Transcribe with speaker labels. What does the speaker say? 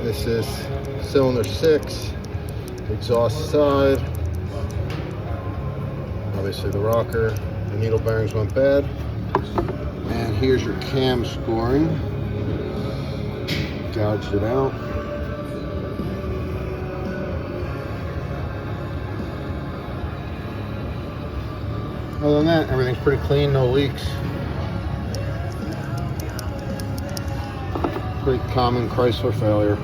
Speaker 1: This is cylinder 6, exhaust side. Obviously the rocker, the needle bearings went bad. And here's your cam scoring. Gouged it out. Other than that, everything's pretty clean, no leaks. Pretty common Chrysler failure.